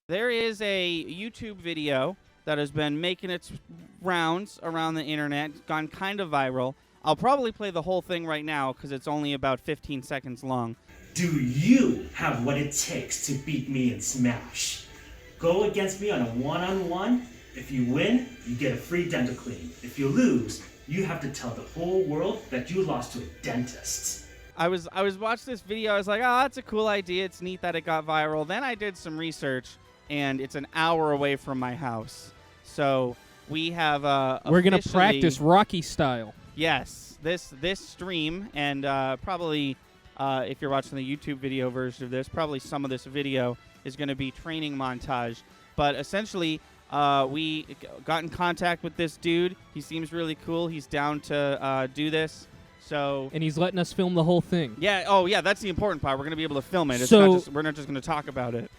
There is a YouTube video that has been making its rounds around the internet, gone kind of viral. I'll probably play the whole thing right now because it's only about 15 seconds long. Do you have what it takes to beat me in Smash? Go against me on a one-on-one. If you win, you get a free dental cleaning. If you lose, you have to tell the whole world that you lost to a dentist. I was watching this video. I was like, oh, that's a cool idea. It's neat that it got viral. Then I did some research, and it's an hour away from my house. So we have we're gonna practice Rocky style. Yes, this stream, and probably if you're watching the YouTube video version of this, probably some of this video is going to be training montage. But essentially, we got in contact with this dude. He seems really cool. He's down to do this. So, and he's letting us film the whole thing. Yeah. Oh, yeah. That's the important part. We're going to be able to film it. We're not just going to talk about it.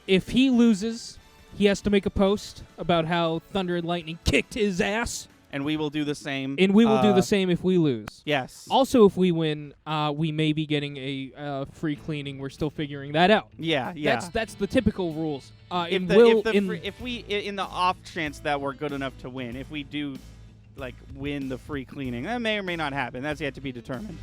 If he loses, he has to make a post about how Thunder and Lightning kicked his ass. And we will do the same. And we will do the same if we lose. Yes. Also, if we win, we may be getting a free cleaning. We're still figuring that out. Yeah. That's the typical rules. In the off chance that we're good enough to win, if we do win the free cleaning, that may or may not happen. That's yet to be determined.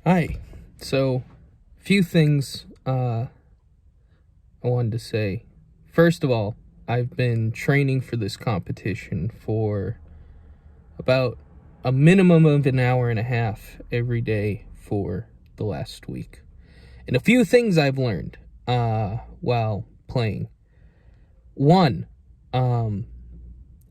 Hi. So, few things I wanted to say. First of all, I've been training for this competition for about a minimum of an hour and a half every day for the last week. And a few things I've learned while playing. One, I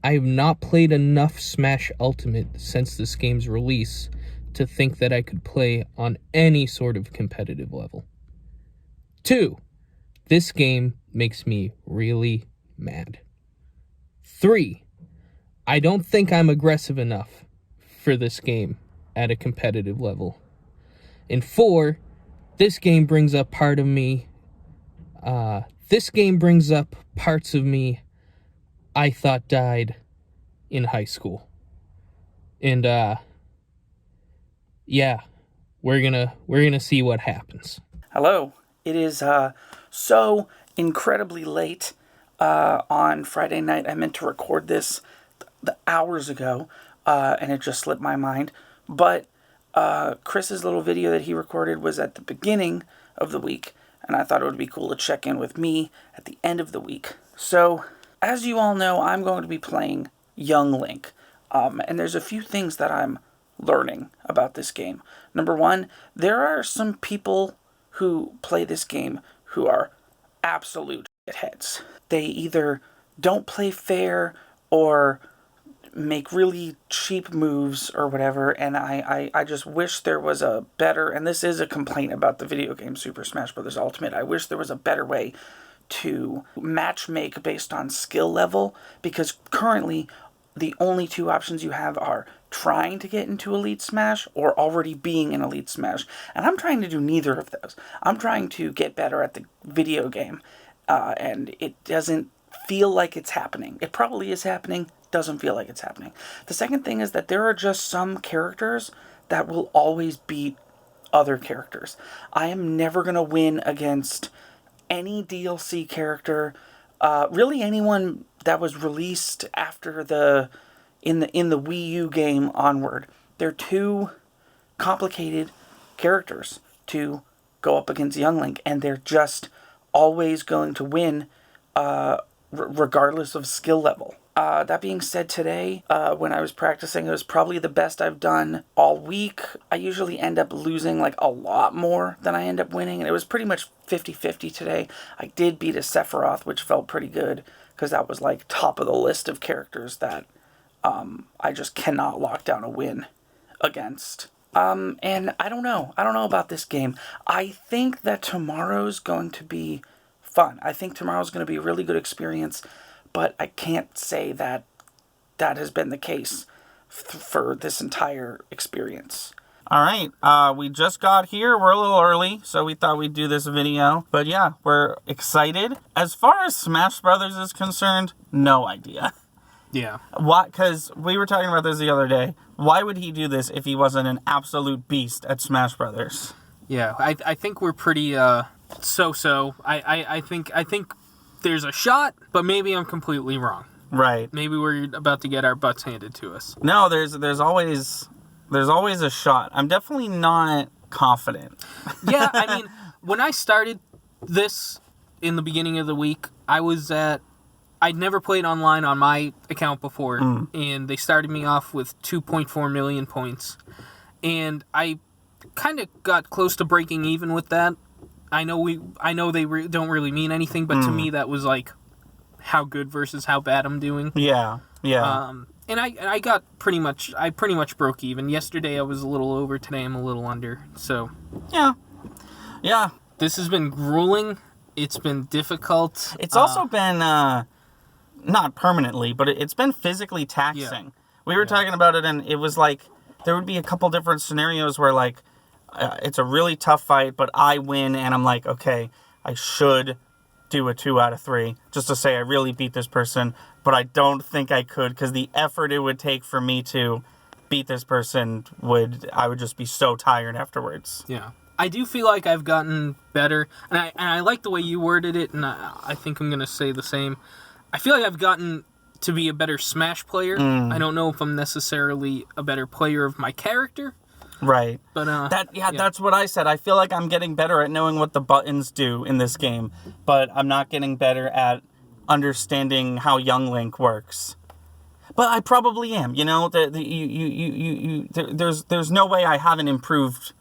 have not played enough Smash Ultimate since this game's release to think that I could play on any sort of competitive level. 2, this game makes me really mad. 3, I don't think I'm aggressive enough for this game at a competitive level. And 4, this game brings up parts of me I thought died in high school. And yeah, we're gonna see what happens. Hello. It is so incredibly late on Friday night. I meant to record this hours ago, and it just slipped my mind. But Chris's little video that he recorded was at the beginning of the week, and I thought it would be cool to check in with me at the end of the week. So, as you all know, I'm going to be playing Young Link, and there's a few things that I'm learning about this game. Number one, there are some people who play this game who are absolute shitheads. They either don't play fair or make really cheap moves or whatever, and I just wish there was a better, and this is a complaint about the video game Super Smash Bros. Ultimate, I wish there was a better way to matchmake based on skill level, because currently the only two options you have are trying to get into Elite Smash or already being in Elite Smash. And I'm trying to do neither of those. I'm trying to get better at the video game, and it doesn't feel like it's happening. It probably is happening, doesn't feel like it's happening. The second thing is that there are just some characters that will always beat other characters. I am never going to win against any DLC character, really anyone that was released after in the Wii U game onward. They're too complicated characters to go up against Young Link, and they're just always going to win regardless of skill level. That being said, today, when I was practicing, it was probably the best I've done all week. I usually end up losing a lot more than I end up winning, and it was pretty much 50-50 today. I did beat a Sephiroth, which felt pretty good, because that was top of the list of characters that I just cannot lock down a win against. And I don't know. I don't know about this game. I think that tomorrow's going to be fun. I think tomorrow's going to be a really good experience, but I can't say that that has been the case for this entire experience. All right, we just got here. We're a little early, so we thought we'd do this video. But yeah, we're excited. As far as Smash Brothers is concerned, no idea. Yeah. Why? Because we were talking about this the other day. Why would he do this if he wasn't an absolute beast at Smash Brothers? Yeah, I think we're pretty so-so. I think there's a shot, but maybe I'm completely wrong. Right. Maybe we're about to get our butts handed to us. No, there's always a shot. I'm definitely not confident. Yeah, I mean, when I started this in the beginning of the week, I'd never played online on my account before, and they started me off with 2.4 million points. And I kind of got close to breaking even with that. I know they don't really mean anything, but to me that was like how good versus how bad I'm doing. Yeah. And I pretty much broke even. Yesterday I was a little over, today I'm a little under. So Yeah. this has been grueling. It's been difficult. It's also been not permanently, but it's been physically taxing. Yeah. We were talking about it, and it was like there would be a couple different scenarios where like it's a really tough fight, but I win, and I'm like, okay, I should do a 2 out of 3 just to say I really beat this person, but I don't think I could because the effort it would take for me to beat this person I would just be so tired afterwards. Yeah. I do feel like I've gotten better, and I like the way you worded it, and I think I'm going to say the same. I feel like I've gotten to be a better Smash player. I don't know if I'm necessarily a better player of my character. Right. But that's what I said. I feel like I'm getting better at knowing what the buttons do in this game, but I'm not getting better at understanding how Young Link works. But I probably am. You know, there's no way I haven't improved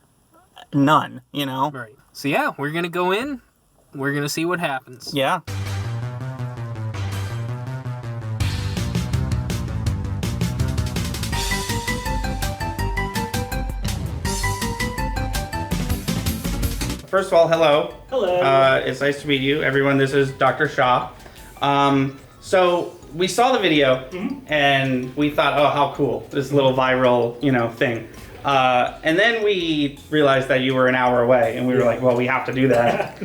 none. You know. Right. So yeah, we're gonna go in. We're gonna see what happens. Yeah. First of all, hello. Hello. It's nice to meet you, everyone. This is Dr. Shah. So we saw the video, and we thought, oh, how cool, this little viral, thing. And then we realized that you were an hour away, and we were like, well, we have to do that.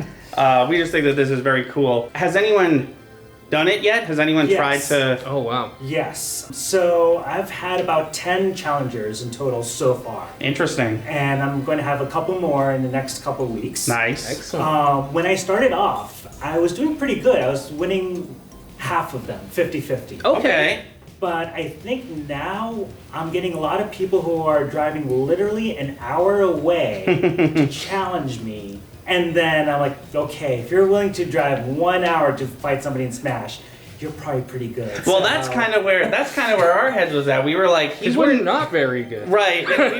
We just think that this is very cool. Has anyone done it yet? Has anyone tried to? Oh, wow. Yes. So I've had about 10 challengers in total so far. Interesting. And I'm going to have a couple more in the next couple weeks. Nice. Excellent. When I started off, I was doing pretty good. I was winning half of them, 50-50. Okay. But I think now I'm getting a lot of people who are driving literally an hour away to challenge me. And then I'm like, okay, if you're willing to drive 1 hour to fight somebody in Smash, you're probably pretty good. Well, that's kind of where our heads was at. We were like, Because we're not very good. Right. And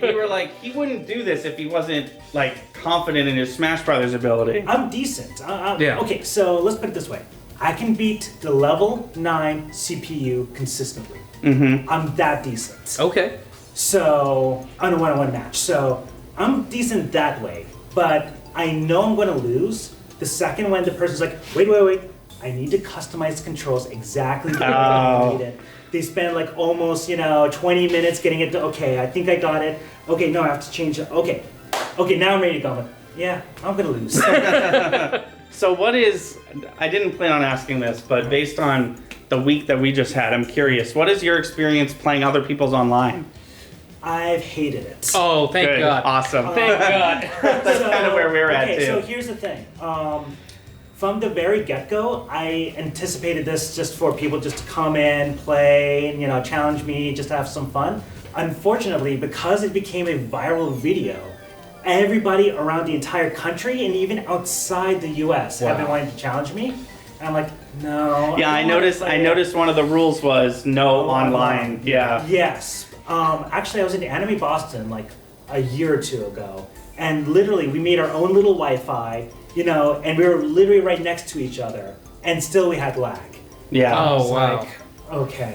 we were like, he wouldn't do this if he wasn't like confident in his Smash Brothers ability. I'm decent. Yeah. Okay, so let's put it this way. I can beat the level 9 CPU consistently. I'm that decent. Okay. So, on a one-on-one match. So, I'm decent that way. But I know I'm going to lose the second when the person's like, wait. I need to customize the controls exactly the way I need it. They spend like almost, 20 minutes getting it to, okay, I think I got it. Okay, no, I have to change it. Okay, now I'm ready to go. I'm like, yeah, I'm going to lose. So I didn't plan on asking this, but based on the week that we just had, I'm curious, what is your experience playing other people's online? I've hated it. Oh, thank Good. God. Awesome. Thank God. That's kind of where we're at, too. Okay, so here's the thing. From the very get-go, I anticipated this just for people just to come in, play, and, challenge me, just to have some fun. Unfortunately, because it became a viral video, everybody around the entire country and even outside the US have been wanting to challenge me. And I'm like, no. Yeah, I noticed one of the rules was no online. Yeah. Yes. Actually, I was in Anime Boston like a year or two ago. And literally, we made our own little Wi-Fi, and we were literally right next to each other. And still we had lag. Yeah. Oh, wow. Like, Okay.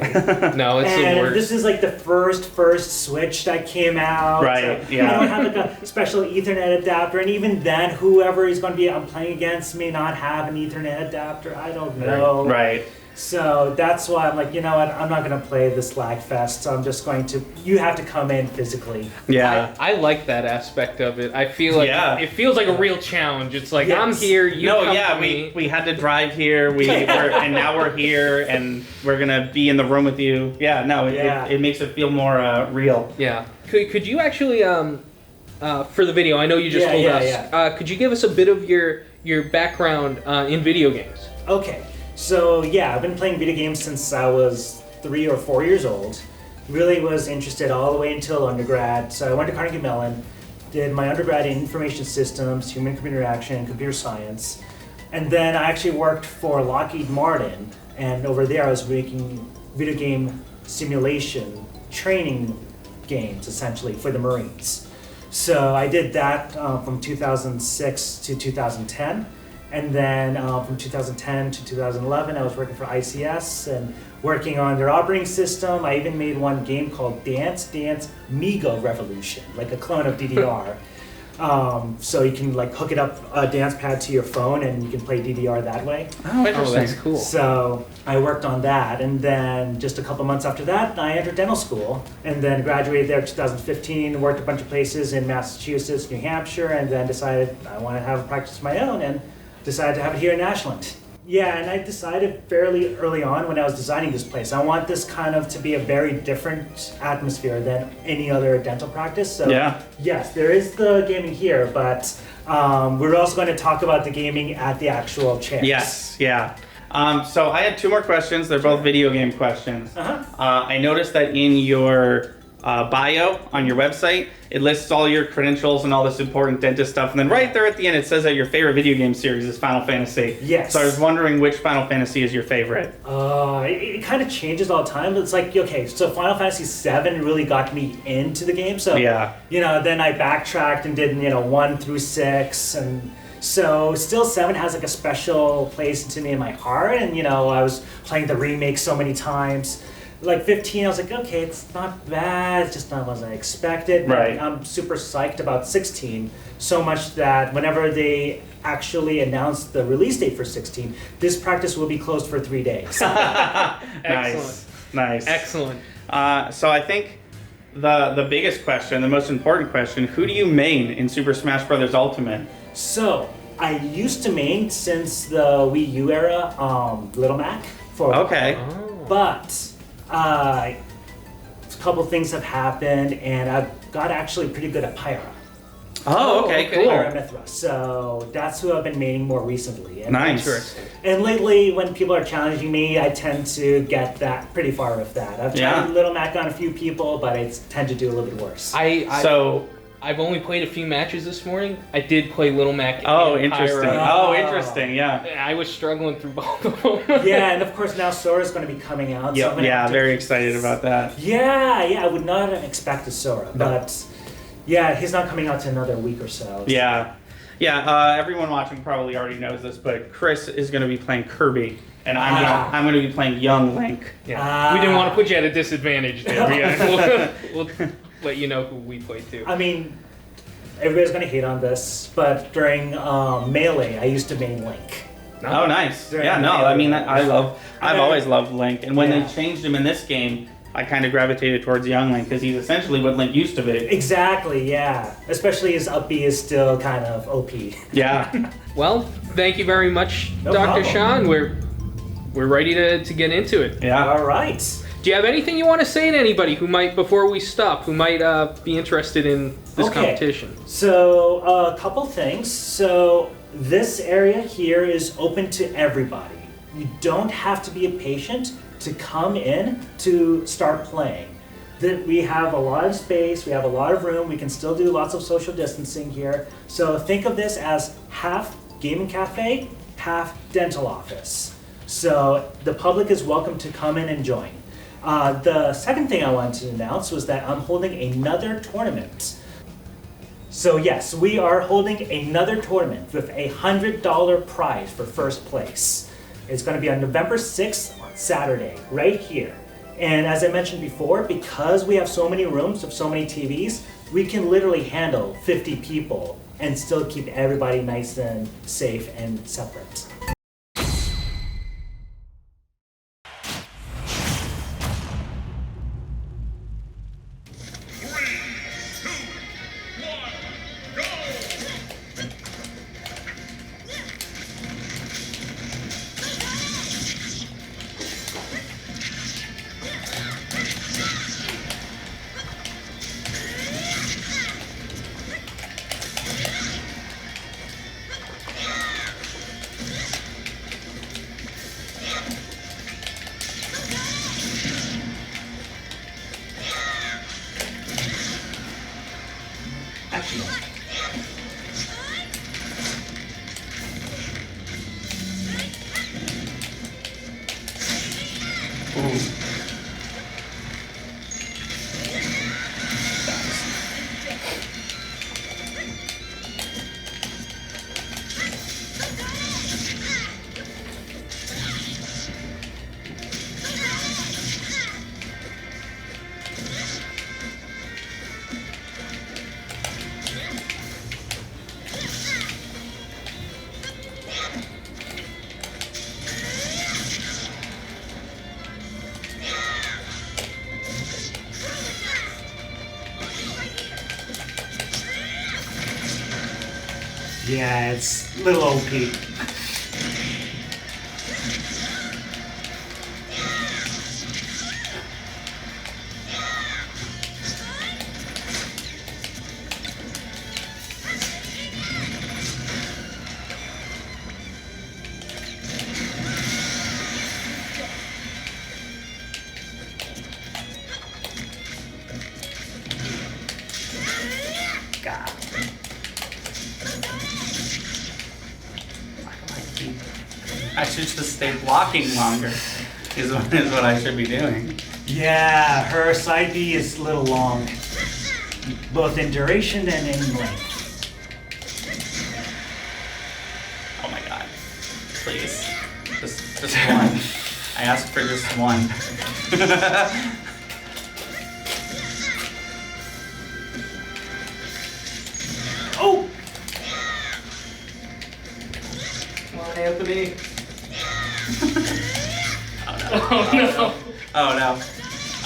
No, it's the And worst. this is like the first Switch that came out. Right, So yeah. I don't have like a special Ethernet adapter, and even then, whoever is going to be I'm playing against may not have an Ethernet adapter. I don't know. Right. So that's why I'm like, you know what? I'm not going to play this lag fest. So I'm just going to. You have to come in physically. Yeah. I like that aspect of it. I feel like Yeah. it feels like a real challenge. It's like Yes. I'm here, you No, come yeah, to me. we had to drive here. And now we're here, and we're gonna be in the room with you. Yeah, no, Yeah. it makes it feel more real. Yeah. Could you actually for the video? I know you just told us. Yeah. Could you give us a bit of your background in video games? Okay, so yeah, I've been playing video games since I was 3 or 4 years old. Really was interested all the way until undergrad. So I went to Carnegie Mellon, did my undergrad in information systems, human-computer interaction, computer science, and then I actually worked for Lockheed Martin. And over there, I was making video game simulation training games, essentially, for the Marines. So I did that from 2006 to 2010. And then from 2010 to 2011, I was working for ICS and working on their operating system. I even made one game called Dance Mega Revolution, like a clone of DDR. So you can like hook it up a dance pad to your phone and you can play DDR that way. Oh, interesting. that's cool. So I worked on that, and then just a couple months after that, I entered dental school, and then graduated there in 2015. Worked a bunch of places in Massachusetts, New Hampshire, and then decided I want to have a practice of my own, and decided to have it here in Ashland. Yeah, and I decided fairly early on when I was designing this place, I want this kind of to be a very different atmosphere than any other dental practice. So Yeah. yes, there is the gaming here, but we're also going to talk about the gaming at the actual chairs. Yes, yeah. So I had 2 more questions. They're both video game questions. Uh-huh. I noticed that in your bio on your website, it lists all your credentials and all this important dentist stuff. And then right there at the end, it says that your favorite video game series is Final Fantasy. Yes. So I was wondering which Final Fantasy is your favorite. It kind of changes all the time. It's like, okay, so Final Fantasy VII really got me into the game. So, Yeah. then I backtracked and did, 1 through 6. And so still 7 has like a special place to me in my heart. And, I was playing the remake so many times. Like 15, I was like, okay, it's not bad. It's just not what I expected. Right. I'm super psyched about 16, so much that whenever they actually announced the release date for 16, this practice will be closed for 3 days. Nice. Nice. Excellent. So I think the biggest question, the most important question, who do you main in Super Smash Bros. Ultimate? So I used to main since the Wii U era, Little Mac for Okay. but a couple things have happened, and I've got actually pretty good at Pyra. Oh, okay, okay. cool. Pyra Mithra. So that's who I've been maining more recently. And Nice. Interesting. And lately, when people are challenging me, I tend to get that pretty far with that. I've Yeah. tried Little Mac on a few people, but I tend to do a little bit worse. So, I've only played a few matches this morning. I did play Little Mac. oh, and interesting. Pyra. Oh, interesting, yeah. I was struggling through both of them. Yeah, and of course now Sora's going to be coming out. So I'm gonna Yeah, have to- very excited about that. Yeah, I would not have expected Sora, but yeah, he's not coming out to another week or so. Yeah. Everyone watching probably already knows this, but Chris is going to be playing Kirby, and I'm going to be playing Young Link. Yeah. We didn't want to put you at a disadvantage there. We'll let you know who we play too. I mean, everybody's going to hate on this, but during Melee, I used to main Link. Oh, nice. Very Yeah, no, nice. I mean, I've always loved Link, and when Yeah. they changed him in this game, I kind of gravitated towards Young Link because he's essentially what Link used to be. Exactly, yeah. Especially his up B is still kind of OP. Yeah. Well, thank you very much, No Dr. problem. Shah. And we're ready to get into it. Yeah. All right. Do you have anything you want to say to anybody who might, before we stop, who might be interested in this Okay. competition? So, a couple things. So, this area here is open to everybody. You don't have to be a patient to come in to start playing. We have a lot of space, we have a lot of room, we can still do lots of social distancing here. So think of this as half gaming cafe, half dental office. So the public is welcome to come in and join. The second thing I wanted to announce was that I'm holding another tournament. So yes, we are holding another tournament with a $100 prize for first place. It's going to be on November 6th Saturday, right here. And as I mentioned before, because we have so many rooms with so many TVs, we can literally handle 50 people and still keep everybody nice and safe and separate. Yeah, it's a little OP. God. I should just stay blocking longer, is what I should be doing. Yeah, her side B is a little long, both in duration and in length. Oh my god. Please. Just one. I asked for just one. Oh! Come on, Anthony. Oh no. Oh no.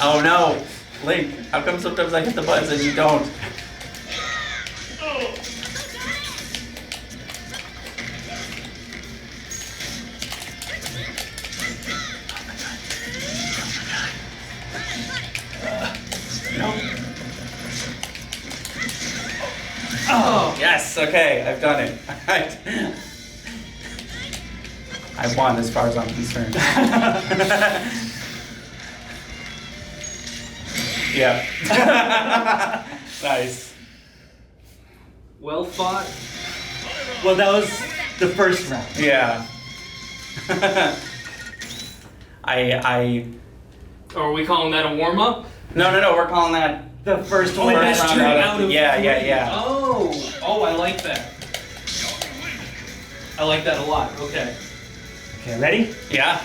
Oh no. Link, how come sometimes I hit the buttons and you don't? No. Oh, yes, okay, I've done it. I won as far as I'm concerned. Yeah. Nice. Well fought. Well, that was the first round. Yeah. I Are we calling that a warm up? No, we're calling that The first Oh, one. best round turn out out of- of yeah, three. yeah. Oh, I like that. I like that a lot. Okay. Okay, ready? Yeah.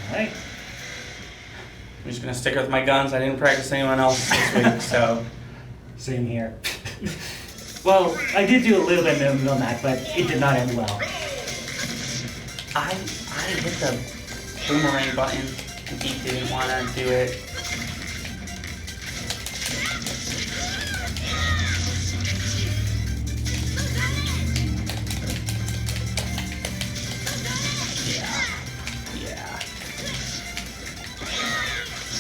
All right. I'm just gonna stick with my guns. I didn't practice anyone else this week, so. Same here. Well, I did do a little bit of movement on that, but it did not end well. I hit the boomerang button and he didn't wanna do it. Yeah.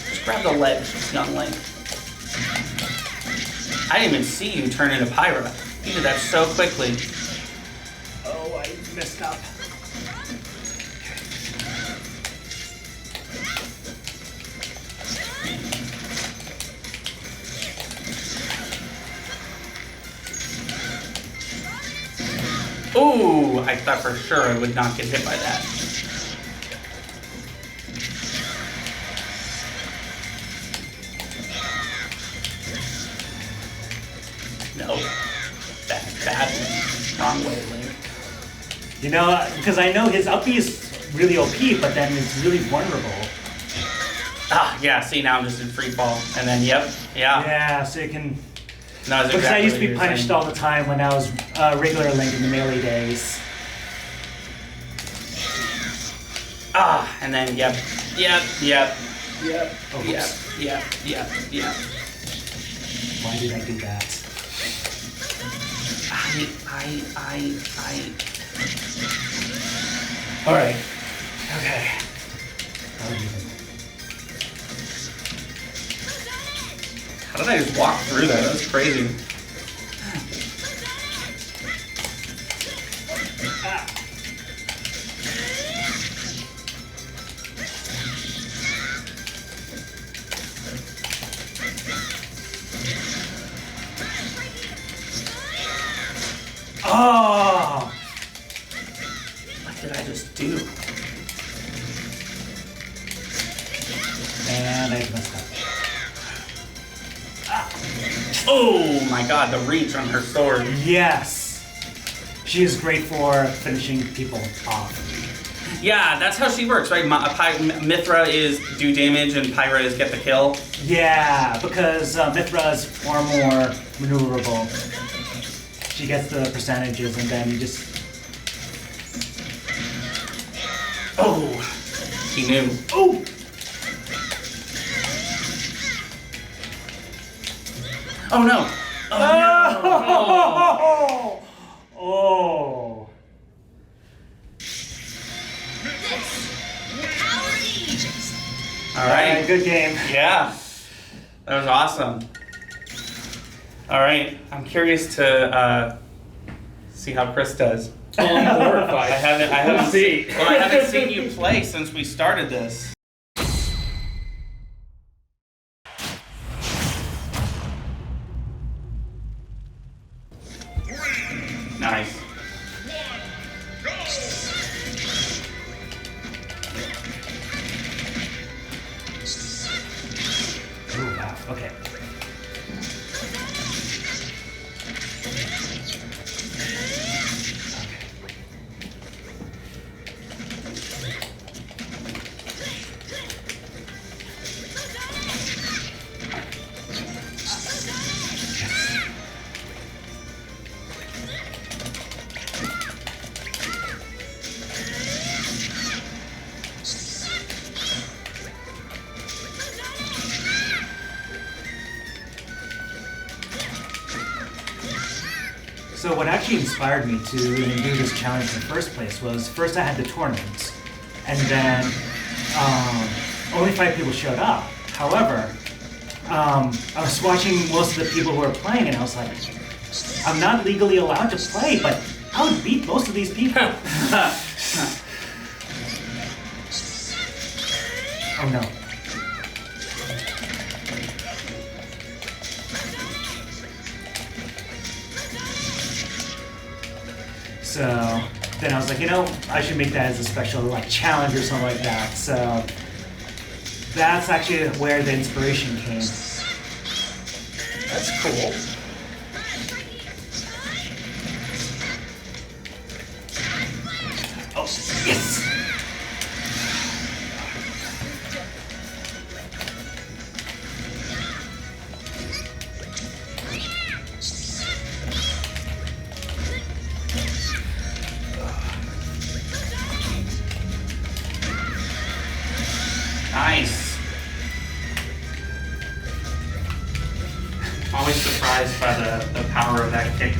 Just grab the ledge, young Link. I didn't even see you turn into Pyra. You did that so quickly. Oh, I messed up. Ooh, I thought for sure I would not get hit by that. No. Bad. Wrong way, Link. You know, because I know his uppie is really OP, but then it's really vulnerable Ah, yeah, see, now I'm just in free fall. And then, yep, yeah. Yeah, so you can. No, Because I used to be punished all the time when I was regular Link in the melee days. Ah, and then, yep. Oh, Yep. Why did I do that? Alright. Okay. How did I just walk through that? That's crazy. Oh! What did I just do? And I messed up. Oh my god, the reach on her sword. Yes! She is great for finishing people off. Yeah, that's how she works, right? Mithra is do damage and Pyra is get the kill. Yeah, because Mithra is far more maneuverable. She gets the percentages and then you just... Oh! He knew. Oh! Oh no! Oh! Oh! Alright. Good game. Yeah. That was awesome. Alright, I'm curious to see how Chris does. Oh, I'm horrified. I haven't seen you play since we started this. Nice. Oh, wow. Okay. So what actually inspired me to even do this challenge in the first place was first I had the tournament, and then only 5 people showed up. However, I was watching most of the people who were playing, and I was like, I'm not legally allowed to play, but I would beat most of these people. Oh no. So then I was like, you know, I should make that as a special like challenge or something like that. So that's actually where the inspiration came. That's cool. Oh, yes! Nice. Always surprised by the power of that kick.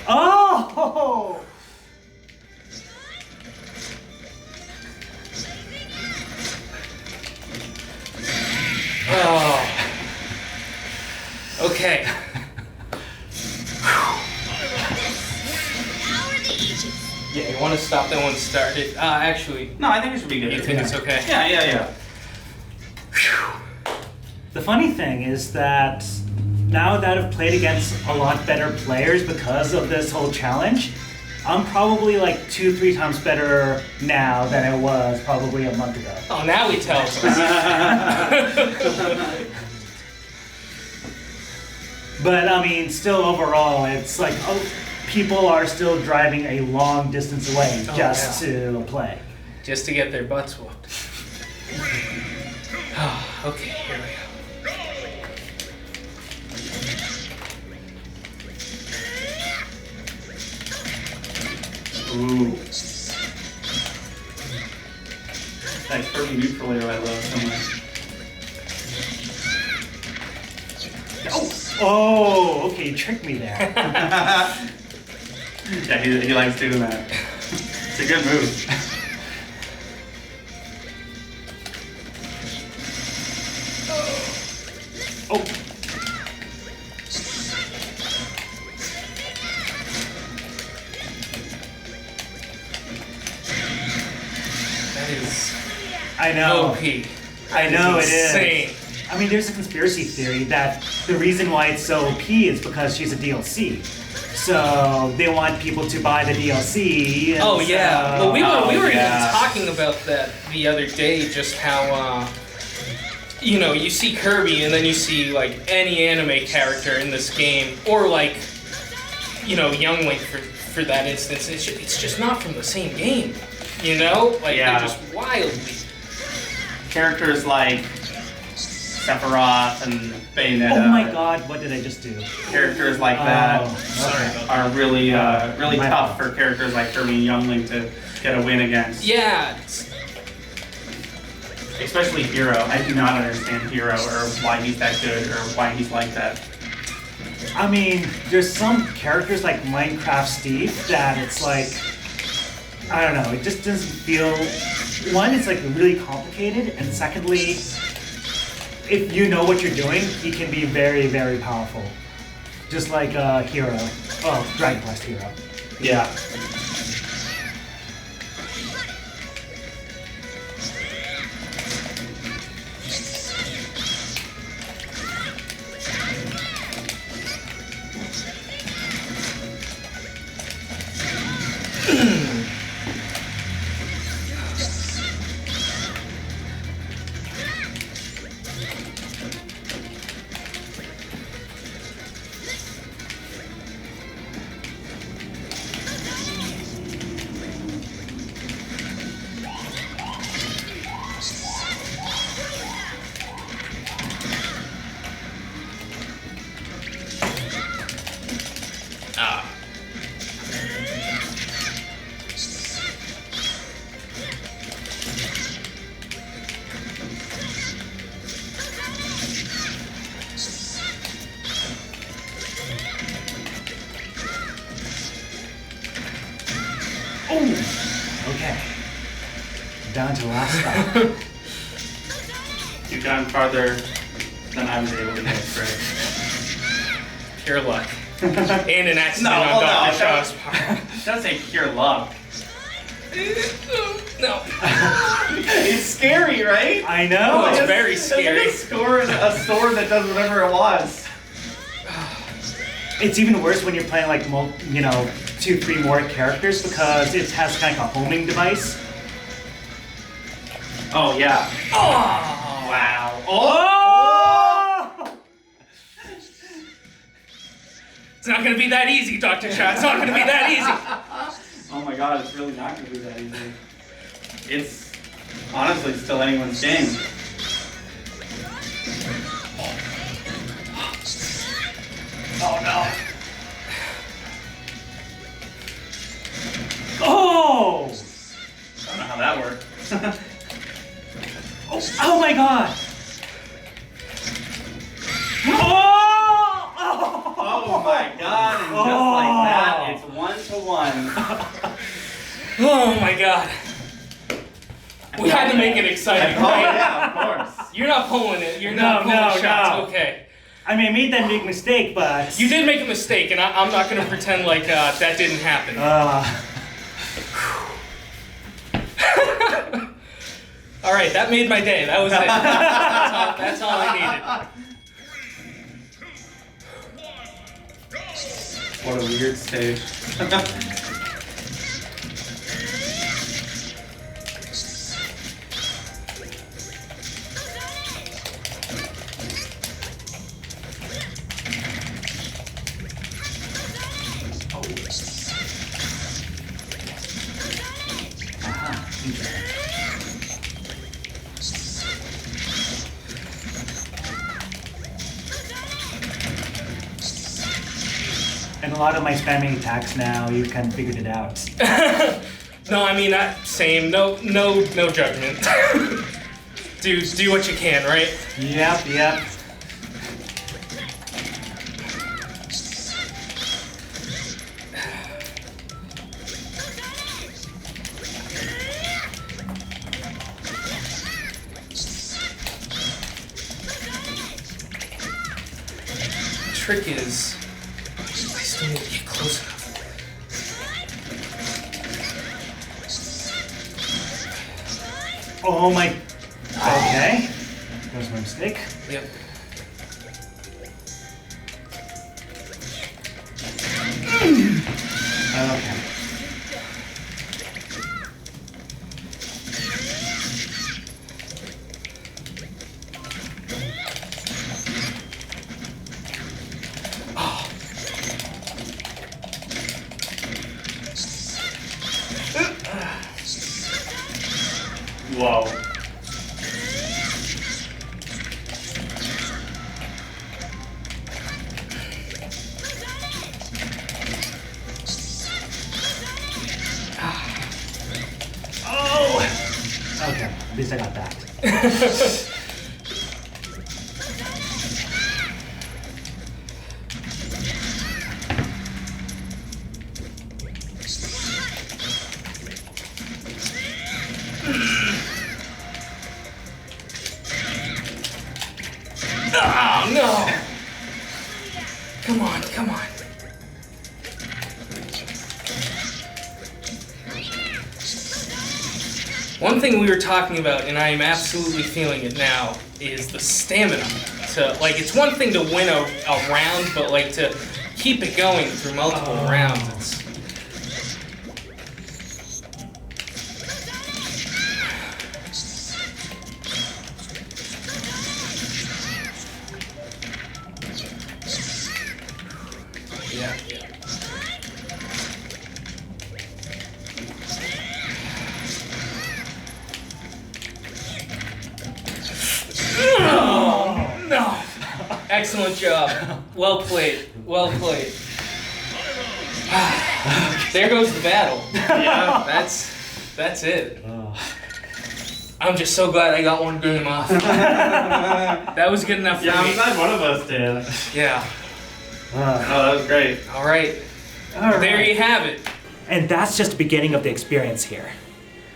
Oh! Oh. Yeah, you want to stop that one started. Actually, No, I think it should be good. you think it's okay? Yeah. The funny thing is that now that I've played against a lot better players because of this whole challenge, I'm probably like 2-3 times better now than I was probably a month ago. Oh, now he tells us. But I mean, still overall, it's like people are still driving a long distance away just to play. Just to get their butts whooped. Okay, here we go. Ooh. That Kirby neutral air I love so much. Oh, okay, you tricked me there. Yeah, he likes doing that. It's a good move. Oh. That is I know. OP. I know it insane. is. I mean, there's a conspiracy theory that the reason why it's so OP is because she's a DLC. So they want people to buy the DLC. And Oh yeah, so- well, we were yeah. even talking about that the other day. Just how you see Kirby and then you see like any anime character in this game, or like Young Link for that instance. It's just not from the same game. Like Yeah. they're just wildly. Characters like Sephiroth and Bayonetta. Oh my god, what did I just do? Characters like that Sorry about are really really My tough fault. for characters like Kirby and Young Link to get a win against. Yeah. Especially Hero. I do not understand Hero or why he's that good or why he's like that. I mean, there's some characters like Minecraft Steve that it's like, I don't know, it just doesn't feel, one, it's like really complicated, and secondly, if you know what you're doing, he can be very, very powerful. Just like Hero. Oh, Dragon Quest Hero. Yeah. Oh! Okay. Down to the last stop. You've gone farther than I was able to get, Greg. Pure luck. And an accident No, on hold Dr. on. Shah's part. That's say pure luck. No. It's scary, right? I know! It's very It's scary. like a sword that does whatever it wants. It's even worse when you're playing like 2-3 more characters because it has kind of a homing device. Oh yeah. Oh! Wow. Oh! It's not gonna be that easy, Dr. Shah. It's not gonna be that easy. Oh my god, it's really not gonna be that easy. It's honestly still anyone's game. Oh no. Oh! I don't know how that worked. Oh my god! Oh! Oh my god, and just like that, it's 1-1. Oh my god. We had to make it exciting, Oh right? yeah, of course. You're not pulling it. You're not pulling no, shots. no. Okay. I mean, I made that big mistake, but... You did make a mistake, and I'm not going to pretend like that didn't happen. All right, that made my day. That was it. That's all I needed. What a weird stage. And a lot of my spamming attacks now, you've kind of figured it out. No, I mean, same. No judgment. Do what you can, right? Yep. Trick is, I still need to get close enough. Oh my. Okay. That was my mistake. Yep. Okay. Whoa. Oh! Okay, at least I got that. Oh, no! Come on. One thing we were talking about, and I am absolutely feeling it now, is the stamina. It's one thing to win a round, but to keep it going through multiple rounds. Yeah. Oh, no. Excellent job. Well played. There goes the battle. Yeah, that's it. I'm just so glad I got one game off. That was good enough for me. Yeah, I'm glad one of us did. Yeah. Oh, that was great. All right. There you have it. And that's just the beginning of the experience here.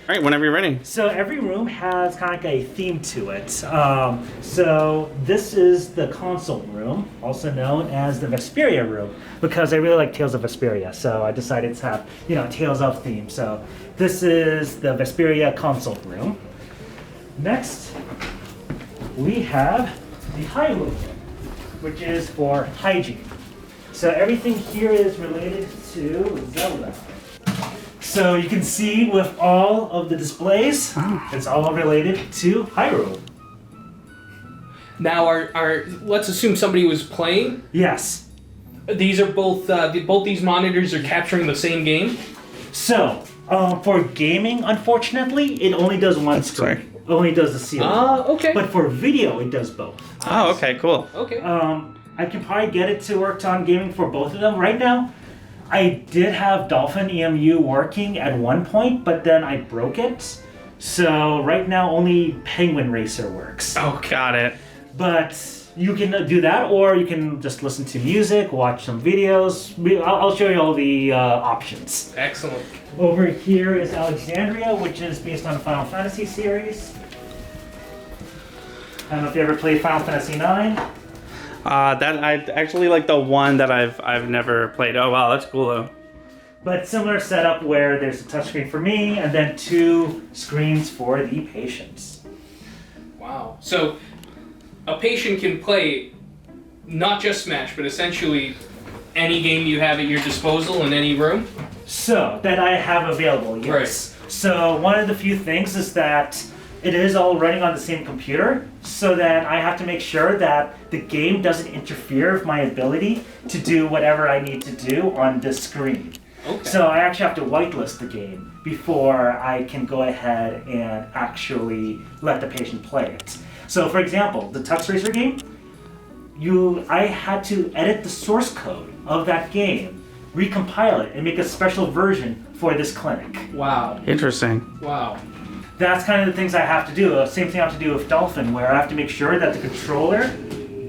All right, whenever you're ready. So every room has kind of like a theme to it. So this is the console room, also known as the Vesperia room, because I really like Tales of Vesperia. So I decided to have, Tales of theme. So this is the Vesperia console room. Next, we have the high room, which is for hygiene. So everything here is related to Zelda. So you can see with all of the displays, it's all related to Hyrule. Now, let's assume somebody was playing. Yes. These are both these monitors are capturing the same game. So for gaming, unfortunately, it only does one screen. It only does the ceiling. Okay. But for video, it does both. Oh, okay, cool. Okay. I can probably get it to work on gaming for both of them. Right now, I did have Dolphin EMU working at one point, but then I broke it. So right now, only Penguin Racer works. Oh, got it. But you can do that, or you can just listen to music, watch some videos. I'll show you all the options. Excellent. Over here is Alexandria, which is based on the Final Fantasy series. I don't know if you ever played Final Fantasy IX. That I actually like the one that I've never played. Oh wow, that's cool though. But similar setup where there's a touchscreen for me and then 2 screens for the patients. Wow. So a patient can play not just Smash, but essentially any game you have at your disposal in any room? So, that I have available, yes. Right. So, one of the few things is that it is all running on the same computer, so that I have to make sure that the game doesn't interfere with my ability to do whatever I need to do on this screen. Okay. So I actually have to whitelist the game before I can go ahead and actually let the patient play it. So for example, the Tux Racer game, I had to edit the source code of that game, recompile it, and make a special version for this clinic. Wow. Interesting. Wow. That's kind of the things I have to do. Same thing I have to do with Dolphin, where I have to make sure that the controller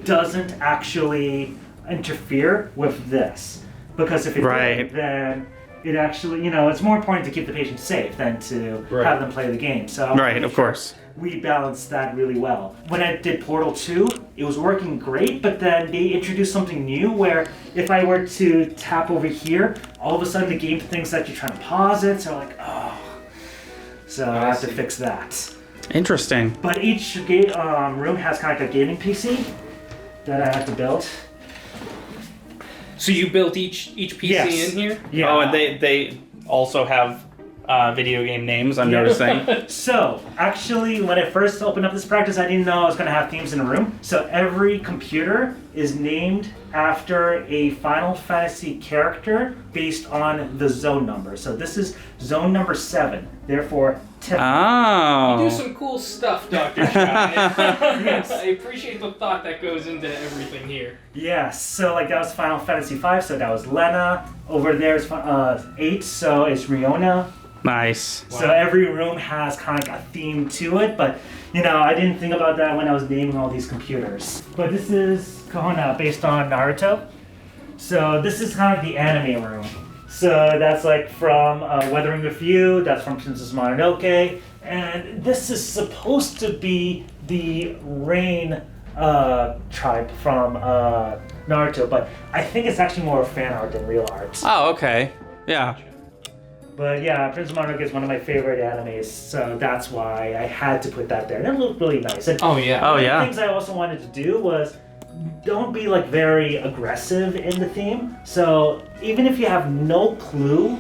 doesn't actually interfere with this. Because if it did, then it actually, it's more important to keep the patient safe than to have them play the game. So Right, of course. we balanced that really well. When I did Portal 2, it was working great, but then they introduced something new where if I were to tap over here, all of a sudden the game thinks that you're trying to pause it, so like, oh. So I have to fix that. Interesting. But each room has kind of like a gaming PC that I have to build. So you built each PC Yes. in here? Yeah. Oh, and they also have video game names, I'm noticing. So, actually, when I first opened up this practice, I didn't know I was going to have themes in a room. So every computer is named after a Final Fantasy character based on the zone number. So this is zone number 7, therefore Tiff. Oh. You do some cool stuff, Dr. Shah. Yes. I appreciate the thought that goes into everything here. Yes, so like that was Final Fantasy 5, so that was Lena. Over there is 8, so it's Riona. Nice. So every room has kind of like a theme to it, but I didn't think about that when I was naming all these computers. But this is Kahuna based on Naruto. So this is kind of like the anime room. So that's like from Weathering with You, that's from Princess Mononoke, and this is supposed to be the Rain tribe from Naruto, but I think it's actually more fan art than real art. Oh, okay. Yeah. But yeah, Princess Mononoke is one of my favorite animes, so that's why I had to put that there. And it looked really nice. And Oh, yeah. Oh, one of yeah. the things I also wanted to do was don't be like very aggressive in the theme. So even if you have no clue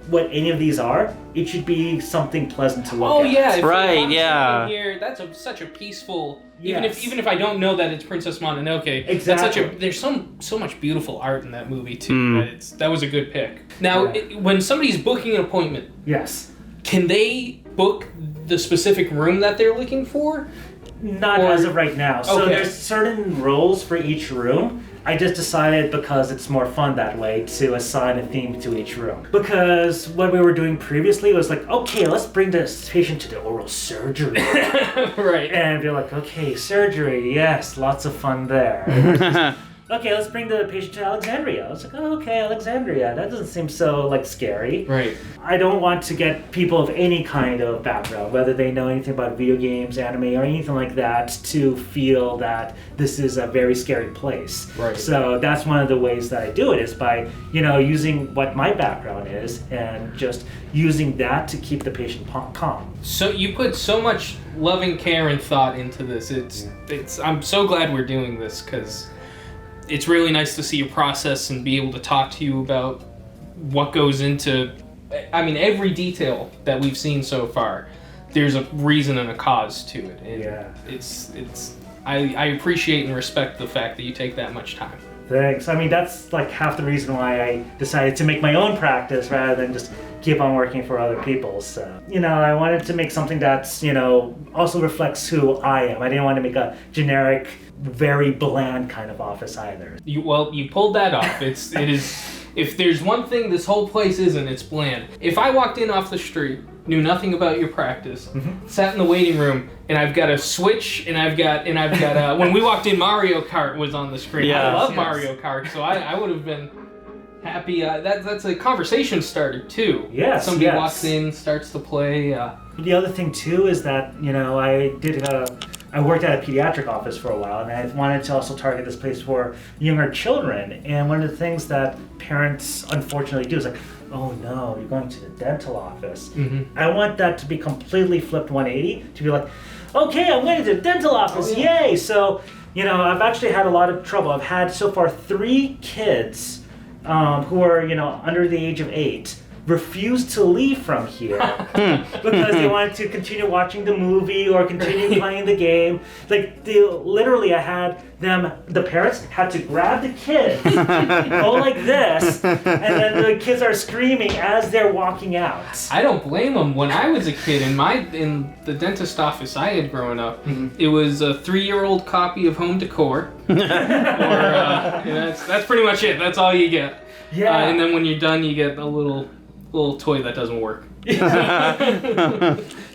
what any of these are, it should be something pleasant to look at. Oh yeah, if Right, I'm yeah. sitting Here, that's such a peaceful. Yes. Even if I don't know that it's Princess Mononoke, Exactly. there's so much beautiful art in that movie too. That was a good pick. Now, when somebody's booking an appointment, Yes. can they book the specific room that they're looking for? Not Or- as of right now. So Okay. there's certain roles for each room. I just decided because it's more fun that way to assign a theme to each room. Because what we were doing previously was like, okay, let's bring this patient to the oral surgery. Right. And you're like, okay, surgery, yes, lots of fun there. Okay, let's bring the patient to Alexandria. I was like, oh, okay, Alexandria. That doesn't seem so like scary. Right. I don't want to get people of any kind of background, whether they know anything about video games, anime, or anything like that, to feel that this is a very scary place. Right. So that's one of the ways that I do it is by, using what my background is and just using that to keep the patient calm. So you put so much loving care and thought into this. It's. I'm so glad we're doing this because it's really nice to see your process and be able to talk to you about what goes into. I mean, every detail that we've seen so far, there's a reason and a cause to it. And Yeah. It's. I appreciate and respect the fact that you take that much time. Thanks. I mean, that's like half the reason why I decided to make my own practice rather than just keep on working for other people. So, I wanted to make something that's, also reflects who I am. I didn't want to make a generic, very bland kind of office either. You pulled that off. It is. If there's one thing this whole place isn't, it's bland. If I walked in off the street, knew nothing about your practice, sat in the waiting room, and I've got a Switch, and I've got when we walked in, Mario Kart was on the screen. Yes, I love yes. Mario Kart, so I would have been happy. That's a conversation starter too. Yes, Somebody yes. walks in, starts to play. The other thing too is that, I worked at a pediatric office for a while, and I wanted to also target this place for younger children. And one of the things that parents unfortunately do is like, oh no, you're going to the dental office. I want that to be completely flipped 180, to be like, okay, I'm going to the dental office, yay! So, you know, I've actually had a lot of trouble. I've had so far 3 kids who are, you know, under the age of 8 refuse to leave from here because they wanted to continue watching the movie or continue playing the game. Like, literally, I had them, the parents had to grab the kids, go like this, and then the kids are screaming as they're walking out. I don't blame them. When I was a kid, in the dentist office I had growing up, it was a 3-year-old copy of Home Decor. That's pretty much it. That's all you get. Yeah. And then when you're done, you get a little toy that doesn't work.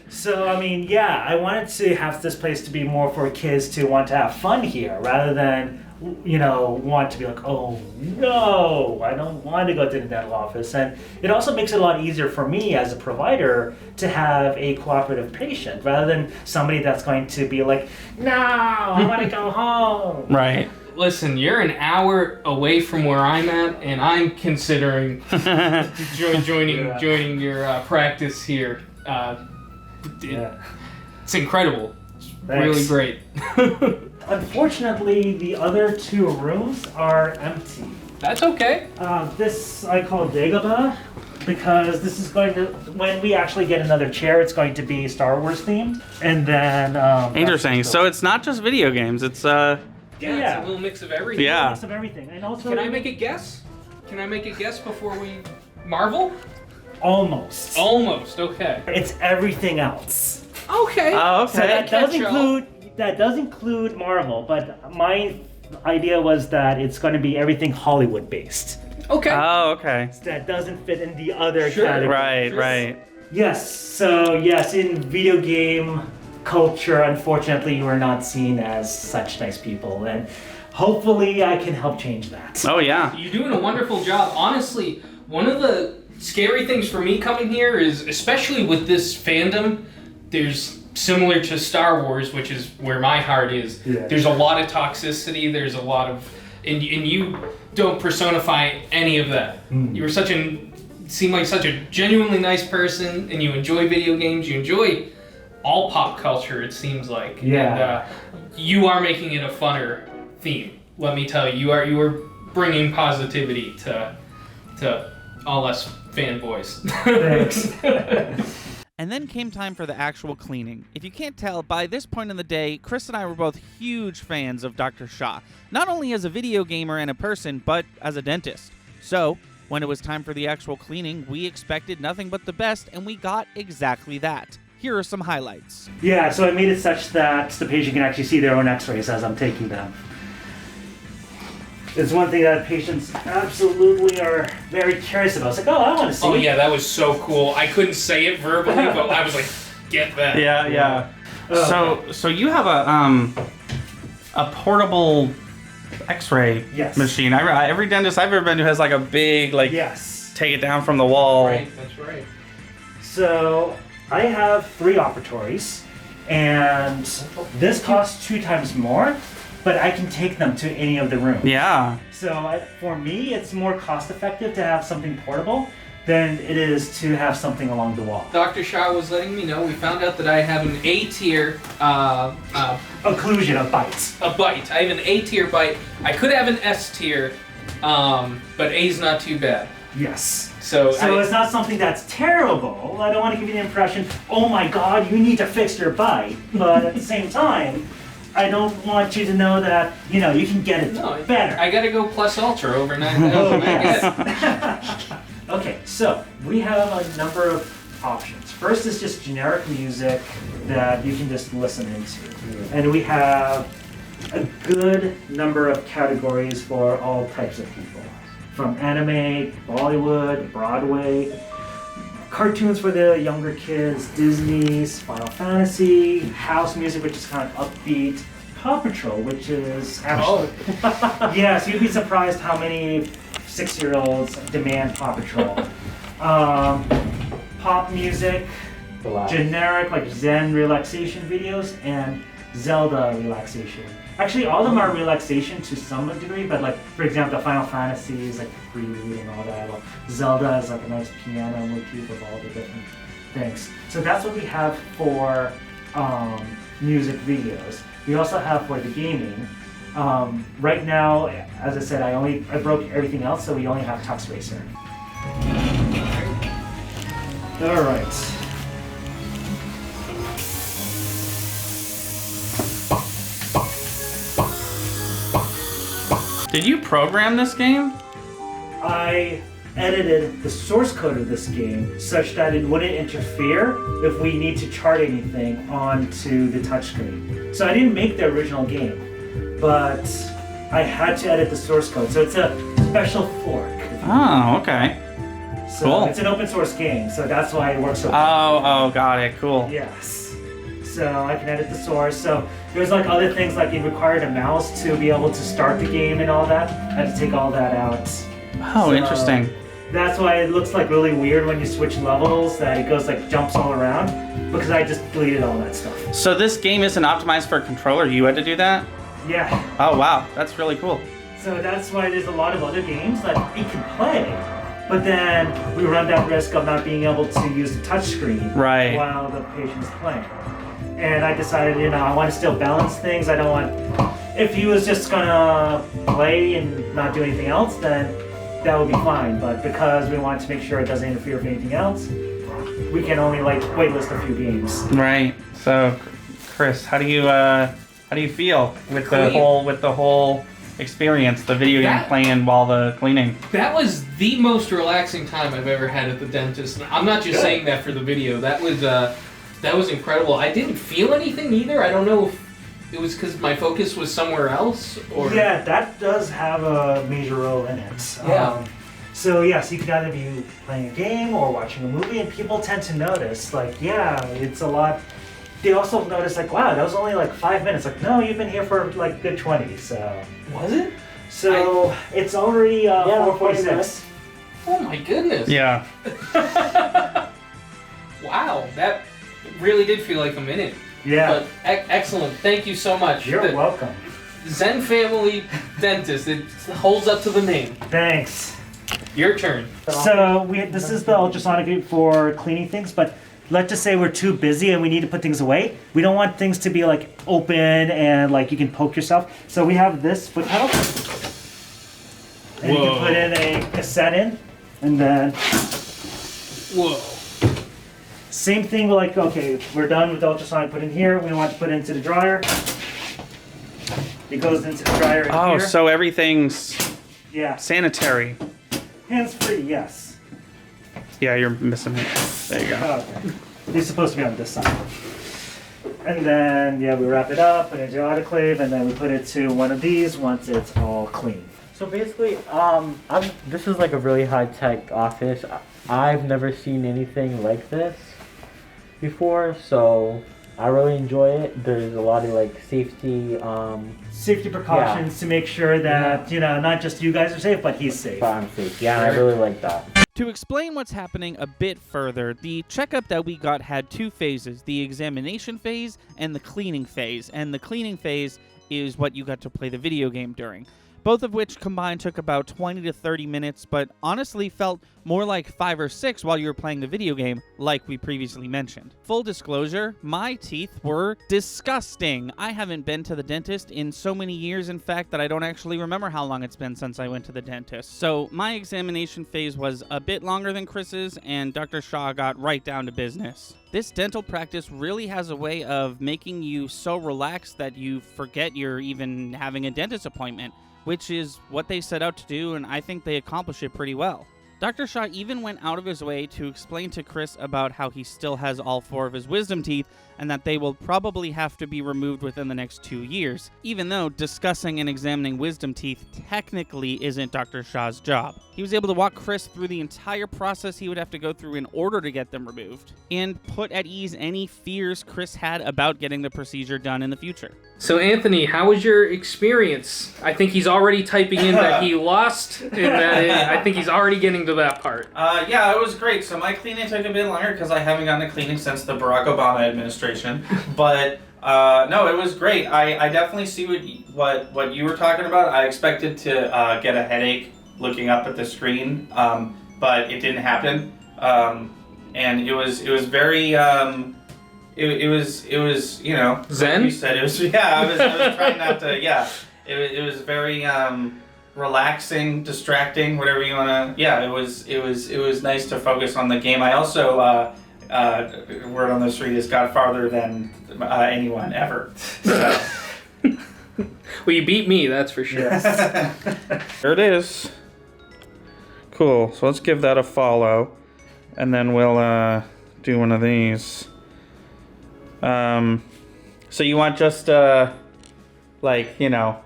So, I mean, yeah, I wanted to have this place to be more for kids to want to have fun here rather than, you know, want to be like, oh no, I don't want to go to the dental office. And it also makes it a lot easier for me as a provider to have a cooperative patient rather than somebody that's going to be like, no, I want to go home. Right. Listen, you're an hour away from where I'm at, and I'm considering joining your practice here. It's incredible. It's really great. Unfortunately, the other 2 rooms are empty. That's okay. This I call Dagobah because this is going to, when we actually get another chair, it's going to be Star Wars themed. And then... Interesting. So it's not just video games, it's... Yeah, it's a little mix of everything. Yeah. A mix of everything. And also... Can I make a guess? Before we Marvel? Almost. Almost, okay. It's everything else. Okay. Oh, okay. So that does include Marvel, but my idea was that it's going to be everything Hollywood based. Okay. Oh, okay. That doesn't fit in the other Sure. category. Right. Yes, so yes, in video game culture, unfortunately, you are not seen as such nice people, and hopefully I can help change that. Oh, yeah. You're doing a wonderful job. Honestly, one of the scary things for me coming here is, especially with this fandom, there's similar to Star Wars, which is where my heart is. Yeah. There's a lot of toxicity, there's a lot of, and you don't personify any of that. You're seem like such a genuinely nice person, and you enjoy video games, you enjoy all pop culture, it seems like. Yeah. And you are making it a funner theme. Let me tell you, you are bringing positivity to all us fanboys. Thanks. And then came time for the actual cleaning. If you can't tell, by this point in the day, Chris and I were both huge fans of Dr. Shah, not only as a video gamer and a person, but as a dentist. So, when it was time for the actual cleaning, we expected nothing but the best, and we got exactly that. Here are some highlights. Yeah, so I made it such that the patient can actually see their own x-rays as I'm taking them. It's one thing that patients absolutely are very curious about. It's like, oh, I want to see. Oh yeah, that was so cool. I couldn't say it verbally, but I was like, get that. Yeah. Okay. So you have a portable X-ray Yes. machine. Every dentist I've ever been to has like a big Yes. take it down from the wall. Right, that's right. So I have 3 operatories, and this costs 2 times more, but I can take them to any of the rooms. Yeah. So for me, it's more cost effective to have something portable than it is to have something along the wall. Dr. Shah was letting me know, we found out that I have an A-tier Occlusion of bites. a bite. I have an A-tier bite. I could have an S-tier, but A's not too bad. Yes. So it's not something that's terrible. I don't want to give you the impression, oh my god, you need to fix your bite. But at the same time, I don't want you to know that, you can get it better. I gotta go plus ultra over 9,000. I guess. Okay, so we have a number of options. First is just generic music that you can just listen into. And we have a good number of categories for all types of people. From anime, Bollywood, Broadway, cartoons for the younger kids, Disney's, Final Fantasy, house music, which is kind of upbeat, Paw Patrol, which is actually... Yes, you'd be surprised how many 6-year-olds demand Paw Patrol. Pop music, generic like Zen relaxation videos, and Zelda relaxation. Actually, all of them are relaxation to some degree, but like, for example, Final Fantasy is like prelude and all that. Well, Zelda is like a nice piano motif of all the different things. So that's what we have for music videos. We also have for the gaming. Right now, as I said, I broke everything else, so we only have Tux Racer. All right. Did you program this game? I edited the source code of this game such that it wouldn't interfere if we need to chart anything onto the touchscreen. So I didn't make the original game, but I had to edit the source code. So it's a special fork. Oh, okay. So Cool. It's an open source game, so that's why it works so well. Oh, got it. Cool. Yes. So I can edit the source. So there's like other things like it required a mouse to be able to start the game and all that. I had to take all that out. Oh, So interesting. That's why it looks like really weird when you switch levels, that it goes like jumps all around, because I just deleted all that stuff. So this game isn't optimized for a controller. You had to do that? Yeah. Oh, wow. That's really cool. So that's why there's a lot of other games that it can play, but then we run that risk of not being able to use the touchscreen Right. while the patient's playing. And I decided, I want to still balance things. I don't want, if he was just gonna play and not do anything else, then that would be fine. But because we want to make sure it doesn't interfere with anything else, we can only like waitlist a few games. Right. So, Chris, how do you feel with the whole experience, the video game playing while the cleaning? That was the most relaxing time I've ever had at the dentist. And I'm not just saying that for the video. That was incredible. I didn't feel anything either. I don't know if it was because my focus was somewhere else, or Yeah, that does have a major role in it. Yeah. So yes, you could either be playing a game or watching a movie, and people tend to notice, like, yeah, it's a lot. They also notice, like, wow, that was only like 5 minutes. Like, no, you've been here for like good 20. So was it? So it's already 4:46. Oh my goodness! Yeah. Wow, that really did feel like a minute. Yeah. But excellent. Thank you so much. You're welcome. Zen Family Dentist. It holds up to the name. Thanks. Your turn. So this is the ultrasonic for cleaning things, but let's just say we're too busy and we need to put things away. We don't want things to be like open and like you can poke yourself. So we have this foot pedal. And you can put in a cassette in, and then Whoa. same thing, like, okay, we're done with the ultrasonic put in here. We want to put it into the dryer. It goes into the dryer in Oh, here. so everything's Yeah. sanitary. Hands-free, yes. Yeah, you're missing it. There you go. Okay. It's supposed to be on this side. And then, yeah, we wrap it up, put it into autoclave, and then we put it to one of these once it's all clean. So basically, this is like a really high-tech office. I've never seen anything like this before, so I really enjoy it. There's a lot of like safety Safety precautions to make sure that, not just you guys are safe, but he's safe. but I'm safe. Yeah, and I really like that. To explain what's happening a bit further, the checkup that we got had two phases, the examination phase and the cleaning phase. And the cleaning phase is what you got to play the video game during. Both of which combined took about 20 to 30 minutes, but honestly felt more like 5 or 6 while you were playing the video game, like we previously mentioned. Full disclosure, my teeth were disgusting. I haven't been to the dentist in so many years, in fact, that I don't actually remember how long it's been since I went to the dentist. So my examination phase was a bit longer than Chris's, and Dr. Shah got right down to business. This dental practice really has a way of making you so relaxed that you forget you're even having a dentist appointment, which is what they set out to do, and I think they accomplish it pretty well. Dr. Shah even went out of his way to explain to Chris about how he still has all 4 of his wisdom teeth and that they will probably have to be removed within the next 2 years, even though discussing and examining wisdom teeth technically isn't Dr. Shah's job. He was able to walk Chris through the entire process he would have to go through in order to get them removed, and put at ease any fears Chris had about getting the procedure done in the future. So Anthony, how was your experience? I think he's already typing in that he lost, and that I think he's already getting to that part. Yeah, it was great. So my cleaning took a bit longer because I haven't gotten a cleaning since the Barack Obama administration. But No, it was great. I definitely see what you were talking about. I expected to get a headache looking up at the screen, but it didn't happen. And it was very it was you know, Zen? like you said, it was I was trying not to it was very relaxing, distracting, whatever you wanna it was nice to focus on the game. I also word on the street is got farther than anyone ever. So. Well, you beat me, that's for sure. There it is. Cool. So let's give that a follow, and then we'll do one of these. So you want just like, you know,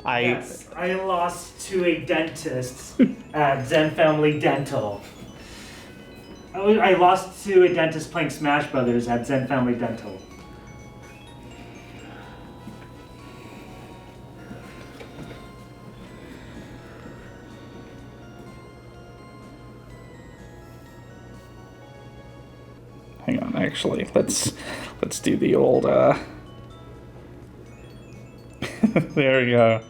Yes, I lost to a dentist at Zen Family Dental. I lost to a dentist playing Smash Brothers at Zen Family Dental. Hang on, actually, let's do the old there we go.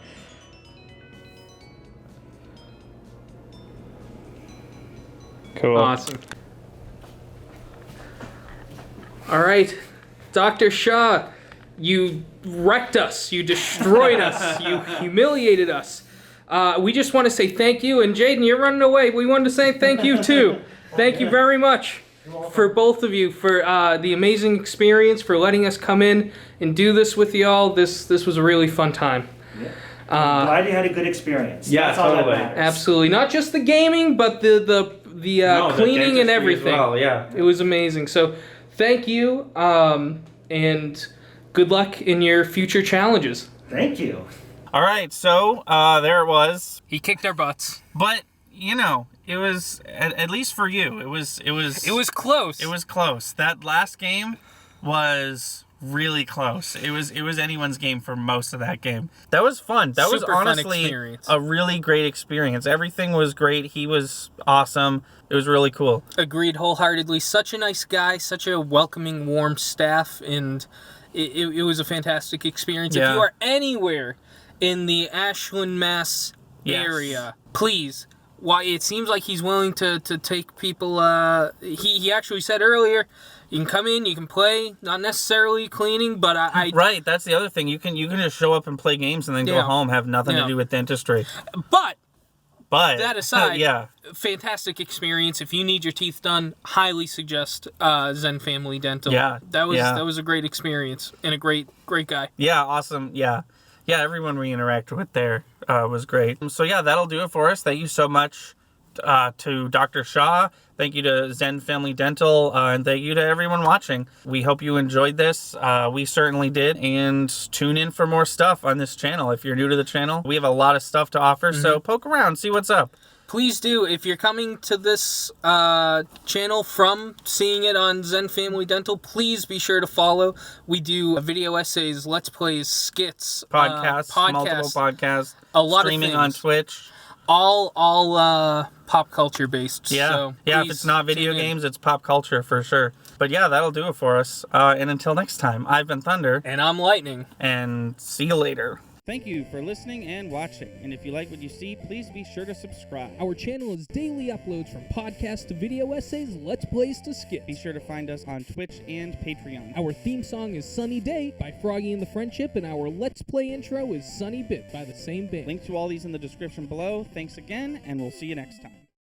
Cool. Awesome. All right, Dr. Shah, you wrecked us, you destroyed us, you humiliated us. We just want to say thank you, and Jaden, you're running away. We wanted to say thank you too. Thank you very much for both of you, for the amazing experience, for letting us come in and do this with y'all. This was a really fun time. I'm glad you had a good experience. Yeah, That's all totally. that matters. Absolutely, not just the gaming, but the cleaning and everything. As well, yeah. It was amazing. So thank you, and good luck in your future challenges. Thank you. All right, so there it was. He kicked our butts. But you know, it was at least for you. It was Close. It was close. That last game was really close. It was anyone's game for most of that game. That was fun. That was Super fun honestly experience. a really great experience. Everything was great. He was awesome. It was really cool. Agreed wholeheartedly. Such a nice guy, such a welcoming, warm staff, and it was a fantastic experience. Yeah. If you are anywhere in the Ashland, Mass area, please. Why it seems like he's willing to take people. He actually said earlier, you can come in, you can play, not necessarily cleaning, but I Right, that's the other thing. You can just show up and play games and then go home, have nothing to do with dentistry. But But that aside, yeah, fantastic experience. If you need your teeth done, highly suggest Zen Family Dental. Yeah, that was a great experience and a great guy. yeah, awesome, yeah. Everyone we interacted with there was great. So yeah, that'll do it for us. Thank you so much to Dr. Shah. Thank you to Zen Family Dental, and thank you to everyone watching. We hope you enjoyed this. We certainly did. And tune in for more stuff on this channel. If you're new to the channel, we have a lot of stuff to offer. So poke around, see what's up. Please do. If you're coming to this channel from seeing it on Zen Family Dental, please be sure to follow. We do video essays, let's plays, skits, Podcasts, multiple podcasts, a lot streaming of on things. Twitch. All pop culture based. Yeah, So yeah. If please it's not video tune in. games, it's pop culture for sure. But yeah, that'll do it for us. And until next time, I've been Thunder, And I'm Lightning. and see you later. Thank you for listening and watching. And if you like what you see, please be sure to subscribe. Our channel is daily uploads from podcasts to video essays, let's plays to skits. Be sure to find us on Twitch and Patreon. Our theme song is Sunny Day by Froggy and the Friendship, and our Let's Play intro is Sunny Bit by the same band. Link to all these in the description below. Thanks again, and we'll see you next time.